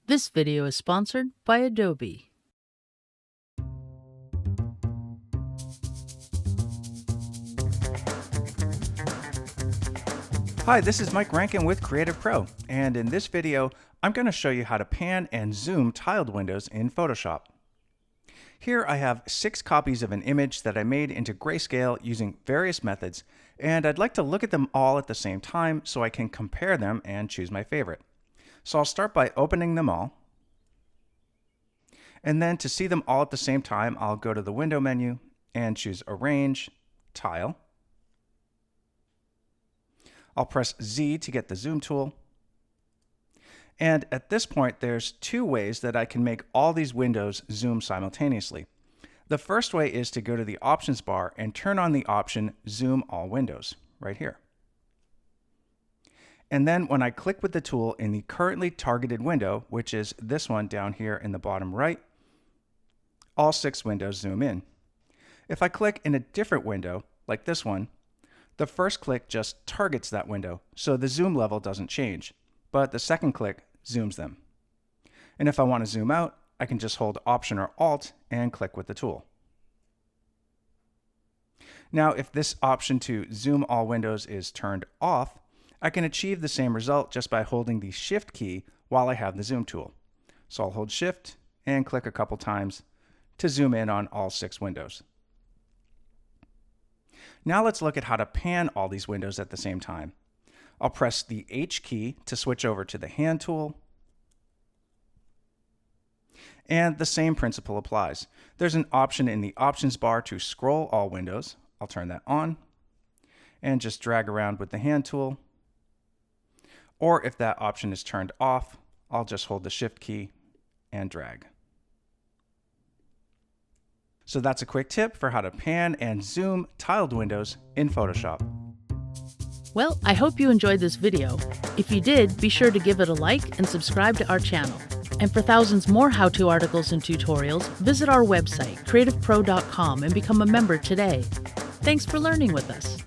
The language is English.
This video is sponsored by Adobe. Hi, this is Mike Rankin with CreativePro, and in this video, I'm going to show you how to pan and zoom tiled windows in Photoshop. Here I have 6 copies of an image that I made into grayscale using various methods, and I'd like to look at them all at the same time so I can compare them and choose my favorite. So I'll start by opening them all, and then to see them all at the same time, I'll go to the Window menu and choose Arrange, Tile. I'll press Z to get the zoom tool. And at this point, there's 2 ways that I can make all these windows zoom simultaneously. The first way is to go to the options bar and turn on the option Zoom All Windows right here. And then when I click with the tool in the currently targeted window, which is this one down here in the bottom right, all 6 windows zoom in. If I click in a different window, like this one, the first click just targets that window, so the zoom level doesn't change, but the second click zooms them. And if I want to zoom out, I can just hold Option or Alt and click with the tool. Now, if this option to zoom all windows is turned off, I can achieve the same result just by holding the Shift key while I have the zoom tool. So I'll hold Shift and click a couple times to zoom in on all 6 windows. Now let's look at how to pan all these windows at the same time. I'll press the H key to switch over to the hand tool. And the same principle applies. There's an option in the options bar to scroll all windows. I'll turn that on and just drag around with the hand tool. Or if that option is turned off, I'll just hold the Shift key and drag. So that's a quick tip for how to pan and zoom tiled windows in Photoshop. Well, I hope you enjoyed this video. If you did, be sure to give it a like and subscribe to our channel. And for thousands more how-to articles and tutorials, visit our website, creativepro.com, and become a member today. Thanks for learning with us.